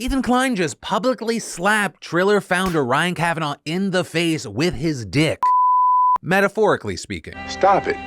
Ethan Klein just publicly slapped Triller founder Ryan Kavanaugh in the face with his dick. Metaphorically speaking. Stop it.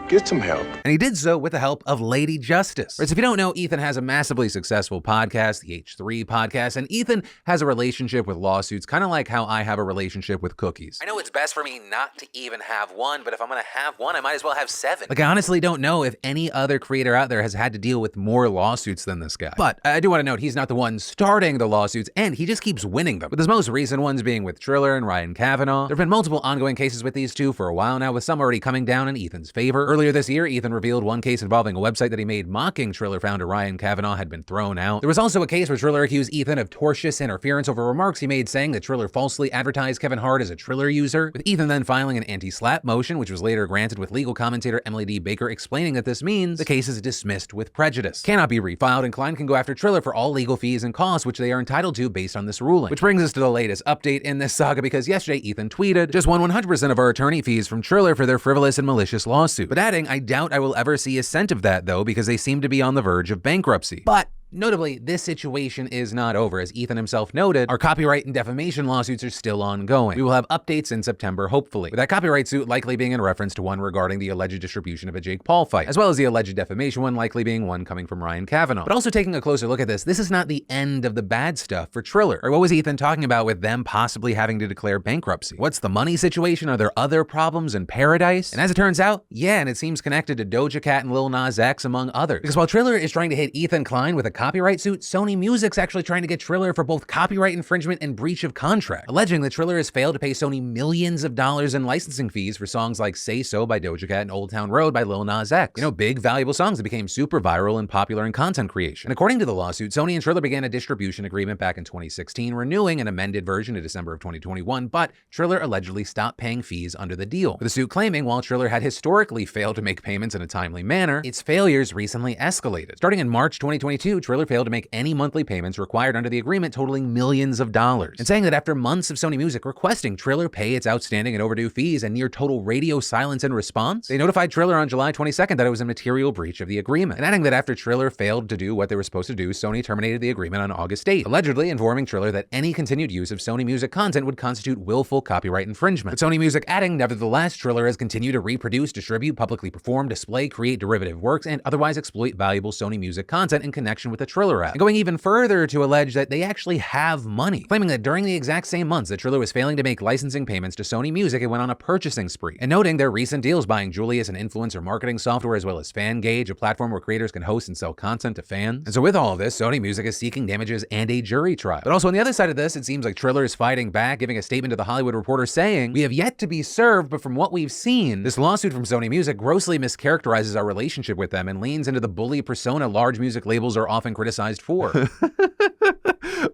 Get some help. And he did so with the help of Lady Justice. Right, so if you don't know, Ethan has a massively successful podcast, the H3 podcast, and Ethan has a relationship with lawsuits, kind of like how I have a relationship with cookies. I know it's best for me not to even have one, but if I'm gonna have one, I might as well have 7. Like, I honestly don't know if any other creator out there has had to deal with more lawsuits than this guy. But I do want to note, he's not the one starting the lawsuits, and he just keeps winning them. With his most recent ones being with Triller and Ryan Kavanaugh. There have been multiple ongoing cases with these two for a while now, with some already coming down in Ethan's favor. Earlier this year, Ethan revealed one case involving a website that he made mocking Triller founder Ryan Kavanaugh had been thrown out. There was also a case where Triller accused Ethan of tortious interference over remarks he made saying that Triller falsely advertised Kevin Hart as a Triller user, with Ethan then filing an anti-slap motion, which was later granted, with legal commentator Emily D. Baker explaining that this means the case is dismissed with prejudice, cannot be refiled, and Klein can go after Triller for all legal fees and costs which they are entitled to based on this ruling. Which brings us to the latest update in this saga, because yesterday Ethan tweeted, "Just won 100% of our attorney fees from Triller for their frivolous and malicious lawsuit," but adding, "I doubt I will ever see a cent of that though, because they seem to be on the verge of bankruptcy." But notably, this situation is not over. As Ethan himself noted, our copyright and defamation lawsuits are still ongoing. We will have updates in September, hopefully, with that copyright suit likely being in reference to one regarding the alleged distribution of a Jake Paul fight, as well as the alleged defamation one likely being one coming from Ryan Kavanaugh. But also taking a closer look at this is not the end of the bad stuff for Triller. Or what was Ethan talking about with them possibly having to declare bankruptcy? What's the money situation? Are there other problems in paradise? And as it turns out, yeah, and it seems connected to Doja Cat and Lil Nas X, among others. Because while Triller is trying to hit Ethan Klein with a copyright suit, Sony Music's actually trying to get Triller for both copyright infringement and breach of contract, alleging that Triller has failed to pay Sony millions of dollars in licensing fees for songs like Say So by Doja Cat and Old Town Road by Lil Nas X. You know, big, valuable songs that became super viral and popular in content creation. And according to the lawsuit, Sony and Triller began a distribution agreement back in 2016, renewing an amended version in December of 2021, but Triller allegedly stopped paying fees under the deal, with the suit claiming while Triller had historically failed to make payments in a timely manner, its failures recently escalated. Starting in March 2022, Triller failed to make any monthly payments required under the agreement, totaling millions of dollars, and saying that after months of Sony Music requesting Triller pay its outstanding and overdue fees and near total radio silence in response, they notified Triller on July 22nd that it was a material breach of the agreement, and adding that after Triller failed to do what they were supposed to do, Sony terminated the agreement on August 8th, allegedly informing Triller that any continued use of Sony Music content would constitute willful copyright infringement. With Sony Music adding, nevertheless, Triller has continued to reproduce, distribute, publicly perform, display, create derivative works, and otherwise exploit valuable Sony Music content in connection with the Triller app, and going even further to allege that they actually have money, claiming that during the exact same months that Triller was failing to make licensing payments to Sony Music, it went on a purchasing spree, and noting their recent deals buying Julius, an influencer marketing software, as well as FanGauge, a platform where creators can host and sell content to fans. And so with all of this, Sony Music is seeking damages and a jury trial. But also on the other side of this, it seems like Triller is fighting back, giving a statement to The Hollywood Reporter saying, "We have yet to be served, but from what we've seen, this lawsuit from Sony Music grossly mischaracterizes our relationship with them and leans into the bully persona large music labels are often criticized for."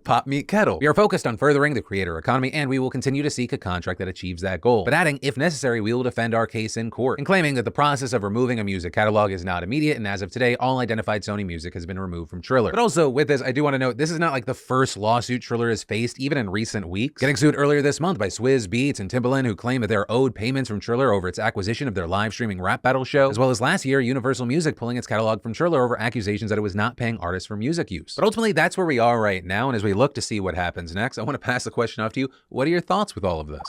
Pop meet kettle. "We are focused on furthering the creator economy, and we will continue to seek a contract that achieves that goal." But adding, if necessary, we will defend our case in court, and claiming that the process of removing a music catalog is not immediate, and as of today, all identified Sony Music has been removed from Triller. But also with this, I do want to note, this is not like the first lawsuit Triller has faced, even in recent weeks. Getting sued earlier this month by Swizz Beatz and Timbaland, who claim that they're owed payments from Triller over its acquisition of their live streaming rap battle show, as well as last year, Universal Music pulling its catalog from Triller over accusations that it was not paying artists for music use. But ultimately, that's where we are right now, and as we look to see what happens next, I want to pass the question off to you. What are your thoughts with all of this?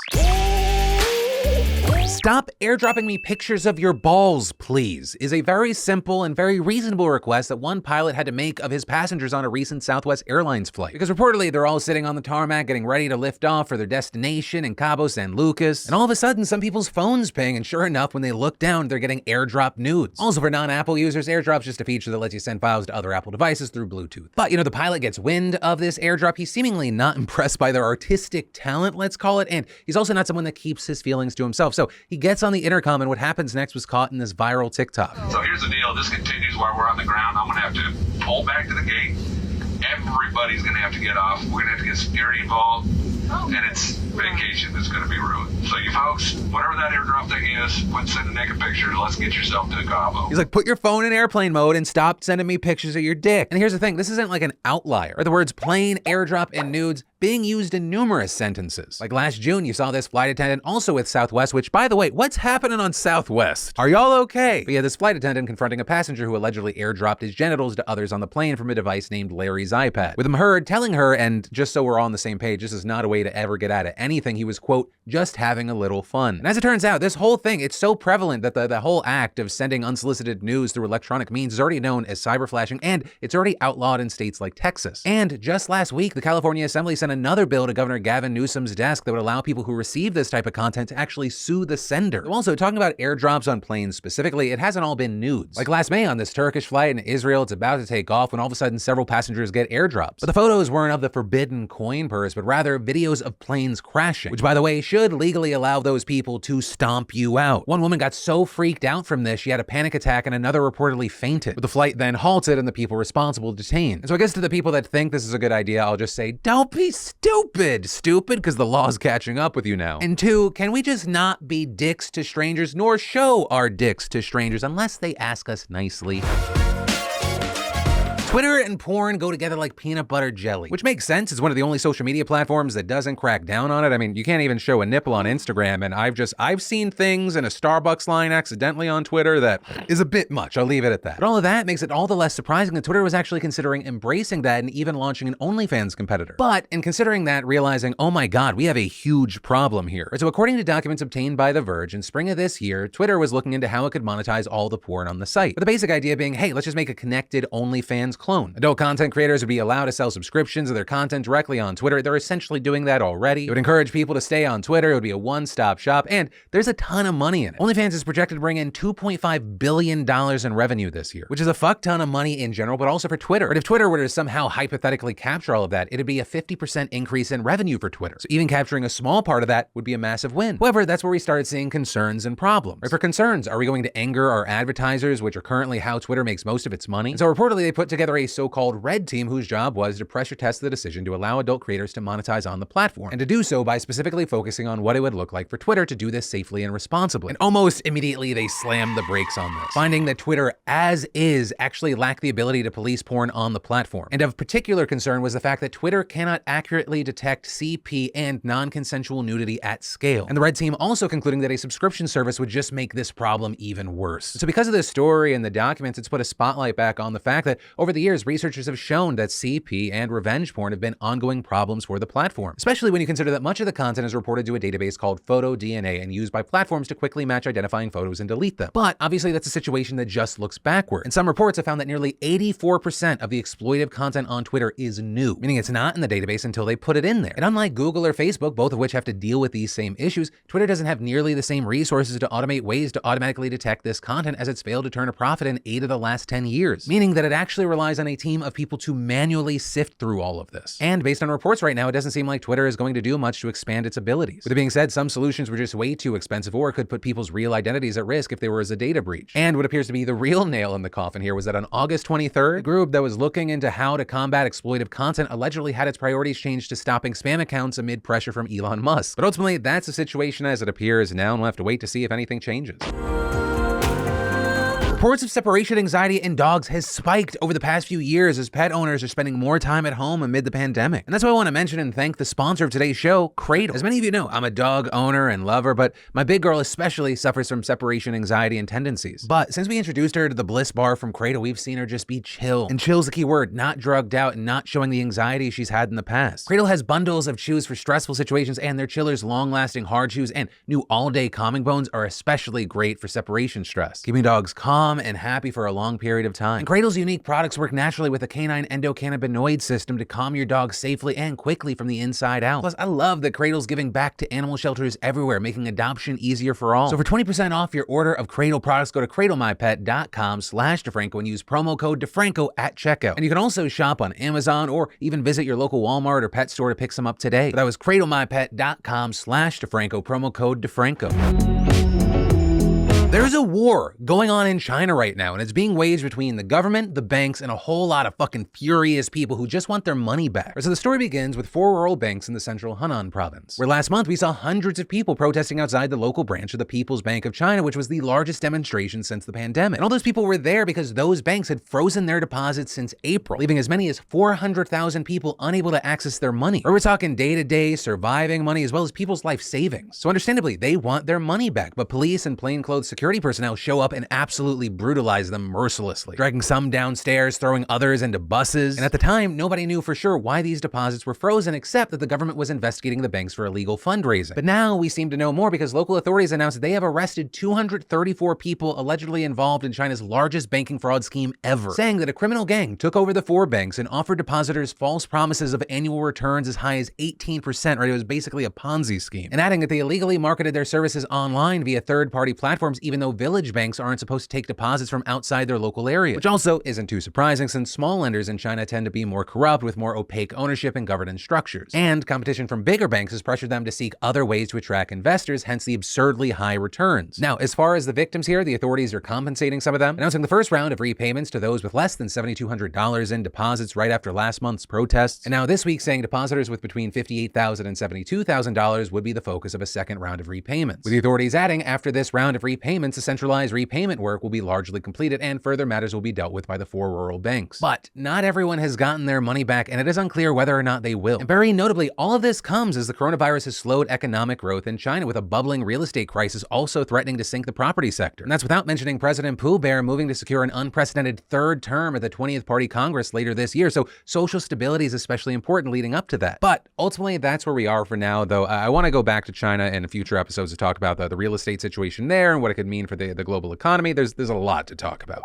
Stop airdropping me pictures of your balls, please, is a very simple and very reasonable request that one pilot had to make of his passengers on a recent Southwest Airlines flight. Because reportedly, they're all sitting on the tarmac getting ready to lift off for their destination in Cabo San Lucas, and all of a sudden, some people's phone's ping, and sure enough, when they look down, they're getting airdrop nudes. Also, for non-Apple users, airdrop's just a feature that lets you send files to other Apple devices through Bluetooth. But, you know, the pilot gets wind of this airdrop. He's seemingly not impressed by their artistic talent, let's call it, and he's also not someone that keeps his feelings to himself. So he gets on the intercom, and what happens next was caught in this viral TikTok. "So here's the deal. This continues while we're on the ground. I'm going to have to pull back to the gate. Everybody's going to have to get off. We're going to have to get security involved. and it's vacation that's going to be ruined. So you folks, whatever that airdrop thing is, quit sending naked pictures. Let's get yourself to Cabo. He's like, put your phone in airplane mode and stop sending me pictures of your dick. And here's the thing, this isn't like an outlier. The words plane, airdrop, and nudes being used in numerous sentences. Like last June, you saw this flight attendant also with Southwest, which by the way, what's happening on Southwest? Are y'all okay? But yeah, this flight attendant confronting a passenger who allegedly airdropped his genitals to others on the plane from a device named Larry's iPad. With him heard telling her, and just so we're all on the same page, this is not a way to ever get out of anything, he was, quote, just having a little fun. And as it turns out, this whole thing, it's so prevalent that the whole act of sending unsolicited news through electronic means is already known as cyberflashing, and it's already outlawed in states like Texas. And just last week, the California Assembly sent another bill to Governor Gavin Newsom's desk that would allow people who receive this type of content to actually sue the sender. Also, talking about airdrops on planes specifically, it hasn't all been nudes. Like last May on this Turkish flight in Israel, it's about to take off when all of a sudden several passengers get airdrops. But the photos weren't of the forbidden coin purse, but rather videos of planes crashing, which by the way, should legally allow those people to stomp you out. One woman got so freaked out from this, she had a panic attack, and another reportedly fainted. But the flight then halted and the people responsible detained. And so I guess to the people that think this is a good idea, I'll just say, don't be stupid, because the law's catching up with you now. And two, can we just not be dicks to strangers, nor show our dicks to strangers unless they ask us nicely? Twitter and porn go together like peanut butter jelly, which makes sense. It's one of the only social media platforms that doesn't crack down on it. I mean, you can't even show a nipple on Instagram, and I've seen things in a Starbucks line accidentally on Twitter that is a bit much. I'll leave it at that. But all of that makes it all the less surprising that Twitter was actually considering embracing that and even launching an OnlyFans competitor. But in considering that, realizing, oh my God, we have a huge problem here. So according to documents obtained by The Verge, in spring of this year, Twitter was looking into how it could monetize all the porn on the site. But the basic idea being, hey, let's just make a connected OnlyFans clone. Adult content creators would be allowed to sell subscriptions of their content directly on Twitter. They're essentially doing that already. It would encourage people to stay on Twitter. It would be a one-stop shop, and there's a ton of money in it. OnlyFans is projected to bring in $2.5 billion in revenue this year, which is a fuck ton of money in general, but also for Twitter. But if Twitter were to somehow hypothetically capture all of that, it'd be a 50% increase in revenue for Twitter. So even capturing a small part of that would be a massive win. However, that's where we start seeing concerns and problems. Right, for concerns, are we going to anger our advertisers, which are currently how Twitter makes most of its money? And so reportedly, they put together a so-called red team whose job was to pressure test the decision to allow adult creators to monetize on the platform, and to do so by specifically focusing on what it would look like for Twitter to do this safely and responsibly. And almost immediately, they slammed the brakes on this, finding that Twitter, as is, actually lacked the ability to police porn on the platform. And of particular concern was the fact that Twitter cannot accurately detect CP and non-consensual nudity at scale. And the red team also concluding that a subscription service would just make this problem even worse. So because of this story and the documents, it's put a spotlight back on the fact that over the years, researchers have shown that CP and revenge porn have been ongoing problems for the platform, especially when you consider that much of the content is reported to a database called PhotoDNA and used by platforms to quickly match identifying photos and delete them. But obviously that's a situation that just looks backward. And some reports have found that nearly 84% of the exploitive content on Twitter is new, meaning it's not in the database until they put it in there. And unlike Google or Facebook, both of which have to deal with these same issues, Twitter doesn't have nearly the same resources to automate ways to automatically detect this content, as it's failed to turn a profit in 8 of the last 10 years, meaning that it actually relies on a team of people to manually sift through all of this. And based on reports right now, it doesn't seem like Twitter is going to do much to expand its abilities. With it being said, some solutions were just way too expensive or could put people's real identities at risk if there was a data breach. And what appears to be the real nail in the coffin here was that on August 23rd, a group that was looking into how to combat exploitive content allegedly had its priorities changed to stopping spam accounts amid pressure from Elon Musk. But ultimately, that's the situation as it appears now, and we'll have to wait to see if anything changes. Reports of separation anxiety in dogs has spiked over the past few years as pet owners are spending more time at home amid the pandemic. And that's why I want to mention and thank the sponsor of today's show, Kradle. As many of you know, I'm a dog owner and lover, but my big girl especially suffers from separation anxiety and tendencies. But since we introduced her to the Bliss Bar from Kradle, we've seen her just be chill. And chill's the key word, not drugged out and not showing the anxiety she's had in the past. Kradle has bundles of chews for stressful situations, and their chillers long-lasting hard chews and new all-day calming bones are especially great for separation stress, keeping dogs calm and happy for a long period of time. And Kradle's unique products work naturally with a canine endocannabinoid system to calm your dog safely and quickly from the inside out. Plus, I love that Kradle's giving back to animal shelters everywhere, making adoption easier for all. So for 20% off your order of Kradle products, go to cradlemypet.com/DeFranco and use promo code DeFranco at checkout. And you can also shop on Amazon or even visit your local Walmart or pet store to pick some up today. But that was cradlemypet.com/DeFranco, promo code DeFranco. There's a war going on in China right now, and it's being waged between the government, the banks, and a whole lot of fucking furious people who just want their money back. So the story begins with 4 rural banks in the central Henan province, where last month we saw hundreds of people protesting outside the local branch of the People's Bank of China, which was the largest demonstration since the pandemic. And all those people were there because those banks had frozen their deposits since April, leaving as many as 400,000 people unable to access their money. Or we're talking day-to-day surviving money as well as people's life savings. So understandably, they want their money back, but police and plainclothes security personnel show up and absolutely brutalize them mercilessly, dragging some downstairs, throwing others into buses. And at the time, nobody knew for sure why these deposits were frozen, except that the government was investigating the banks for illegal fundraising. But now we seem to know more because local authorities announced that they have arrested 234 people allegedly involved in China's largest banking fraud scheme ever, saying that a criminal gang took over the 4 banks and offered depositors false promises of annual returns as high as 18%, right? It was basically a Ponzi scheme. And adding that they illegally marketed their services online via third-party platforms, even though village banks aren't supposed to take deposits from outside their local area, which also isn't too surprising since small lenders in China tend to be more corrupt with more opaque ownership and governance structures. And competition from bigger banks has pressured them to seek other ways to attract investors, hence the absurdly high returns. Now, as far as the victims here, the authorities are compensating some of them, announcing the first round of repayments to those with less than $7,200 in deposits right after last month's protests. And now this week saying depositors with between $58,000 and $72,000 would be the focus of a second round of repayments, with the authorities adding after this round of repayments, a centralized repayment work will be largely completed and further matters will be dealt with by the 4 rural banks. But not everyone has gotten their money back, and it is unclear whether or not they will. And very notably, all of this comes as the coronavirus has slowed economic growth in China, with a bubbling real estate crisis also threatening to sink the property sector. And that's without mentioning President Pooh Bear moving to secure an unprecedented 3rd term at the 20th Party Congress later this year, so social stability is especially important leading up to that. But ultimately, that's where we are for now, though I want to go back to China in future episodes to talk about the real estate situation there and what it could mean for the global economy. There's a lot to talk about.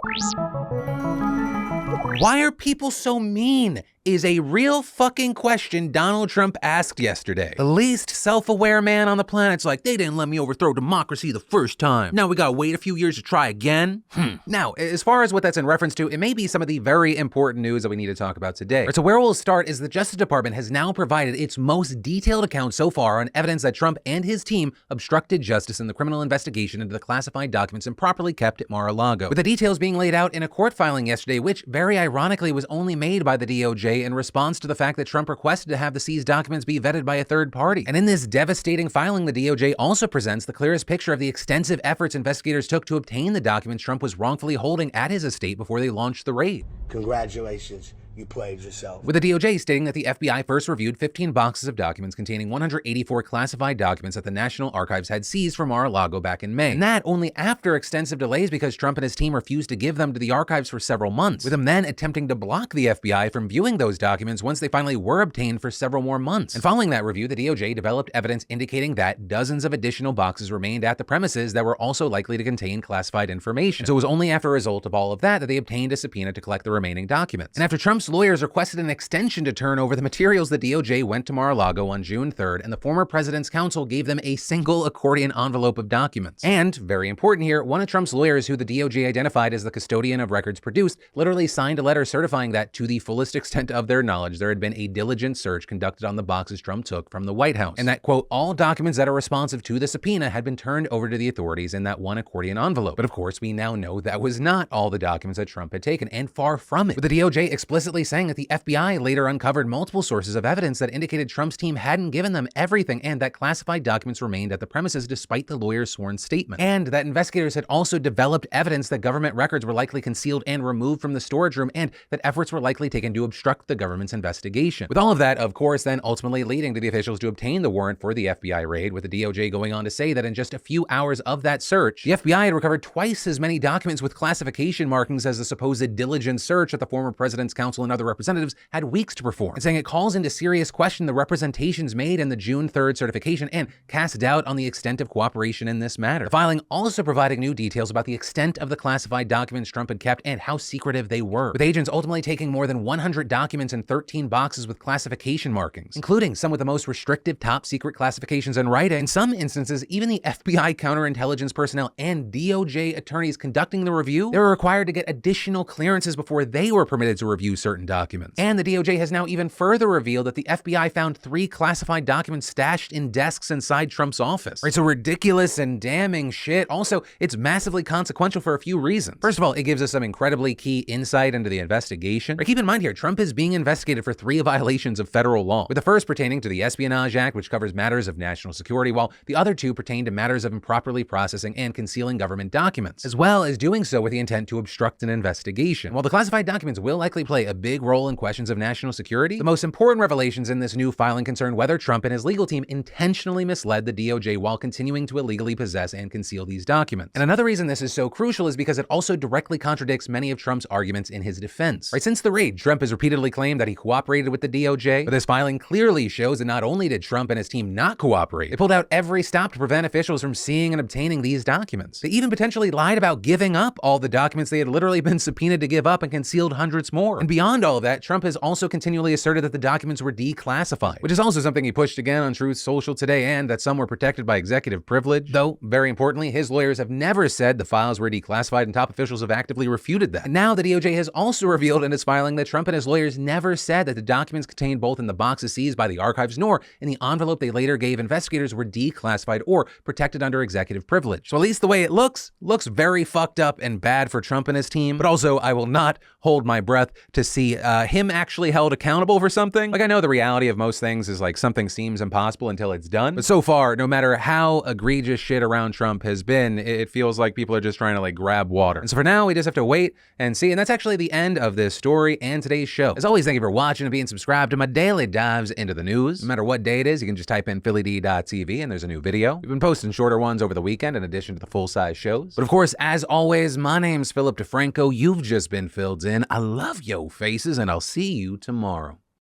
Why are people so mean? Is a real fucking question Donald Trump asked yesterday. The least self-aware man on the planet's like, they didn't let me overthrow democracy the first time. Now we gotta wait a few years to try again? Now, as far as what that's in reference to, it may be some of the very important news that we need to talk about today. So where we'll start is the Justice Department has now provided its most detailed account so far on evidence that Trump and his team obstructed justice in the criminal investigation into the classified documents improperly kept at Mar-a-Lago, with the details being laid out in a court filing yesterday, which very ironically was only made by the DOJ in response to the fact that Trump requested to have the seized documents be vetted by a third party. And in this devastating filing, the DOJ also presents the clearest picture of the extensive efforts investigators took to obtain the documents Trump was wrongfully holding at his estate before they launched the raid. Congratulations. You played yourself. With the DOJ stating that the FBI first reviewed 15 boxes of documents containing 184 classified documents that the National Archives had seized from Mar-a-Lago back in May. And that only after extensive delays because Trump and his team refused to give them to the archives for several months, with them then attempting to block the FBI from viewing those documents once they finally were obtained for several more months. And following that review, the DOJ developed evidence indicating that dozens of additional boxes remained at the premises that were also likely to contain classified information. So it was only after a result of all of that they obtained a subpoena to collect the remaining documents. And after Trump's lawyers requested an extension to turn over the materials, the DOJ went to Mar-a-Lago on June 3rd, and the former president's counsel gave them a single accordion envelope of documents. And, very important here, one of Trump's lawyers, who the DOJ identified as the custodian of records produced, literally signed a letter certifying that, to the fullest extent of their knowledge, there had been a diligent search conducted on the boxes Trump took from the White House, and that, quote, all documents that are responsive to the subpoena had been turned over to the authorities in that one accordion envelope. But of course, we now know that was not all the documents that Trump had taken, and far from it, with the DOJ explicitly saying that the FBI later uncovered multiple sources of evidence that indicated Trump's team hadn't given them everything and that classified documents remained at the premises despite the lawyer's sworn statement. And that investigators had also developed evidence that government records were likely concealed and removed from the storage room and that efforts were likely taken to obstruct the government's investigation. With all of that, of course, then ultimately leading to the officials to obtain the warrant for the FBI raid, with the DOJ going on to say that in just a few hours of that search, the FBI had recovered twice as many documents with classification markings as the supposed diligent search that the former president's counsel and other representatives had weeks to perform, and saying it calls into serious question the representations made in the June 3rd certification and casts doubt on the extent of cooperation in this matter. The filing also providing new details about the extent of the classified documents Trump had kept and how secretive they were, with agents ultimately taking more than 100 documents in 13 boxes with classification markings, including some with the most restrictive top secret classifications in writing. In some instances, even the FBI counterintelligence personnel and DOJ attorneys conducting the review, they were required to get additional clearances before they were permitted to review certain certain documents. And the DOJ has now even further revealed that the FBI found 3 classified documents stashed in desks inside Trump's office. Right, so ridiculous and damning shit. Also, it's massively consequential for a few reasons. First of all, it gives us some incredibly key insight into the investigation. Right, keep in mind here, Trump is being investigated for 3 violations of federal law, with the first pertaining to the Espionage Act, which covers matters of national security, while the other 2 pertain to matters of improperly processing and concealing government documents, as well as doing so with the intent to obstruct an investigation. While the classified documents will likely play a big role in questions of national security, the most important revelations in this new filing concern whether Trump and his legal team intentionally misled the DOJ while continuing to illegally possess and conceal these documents. And another reason this is so crucial is because it also directly contradicts many of Trump's arguments in his defense. Right, since the raid, Trump has repeatedly claimed that he cooperated with the DOJ, but this filing clearly shows that not only did Trump and his team not cooperate, they pulled out every stop to prevent officials from seeing and obtaining these documents. They even potentially lied about giving up all the documents they had literally been subpoenaed to give up and concealed hundreds more. And beyond all of that, Trump has also continually asserted that the documents were declassified, which is also something he pushed again on Truth Social today, and that some were protected by executive privilege. Though, very importantly, his lawyers have never said the files were declassified, and top officials have actively refuted that. And now the DOJ has also revealed in its filing that Trump and his lawyers never said that the documents contained both in the boxes seized by the archives nor in the envelope they later gave investigators were declassified or protected under executive privilege. So at least the way it looks very fucked up and bad for Trump and his team, but also I will not hold my breath to see him actually held accountable for something. Like, I know the reality of most things is like something seems impossible until it's done, but so far, no matter how egregious shit around Trump has been, it feels like people are just trying to like grab water. And so for now, we just have to wait and see. And that's actually the end of this story and today's show. As always, thank you for watching and being subscribed to my daily dives into the news. No matter what day it is, you can just type in phillyd.tv and there's a new video. We've been posting shorter ones over the weekend in addition to the full-size shows. But of course, as always, my name's Philip DeFranco. You've just been filled in. I love yo faces, and I'll see you tomorrow.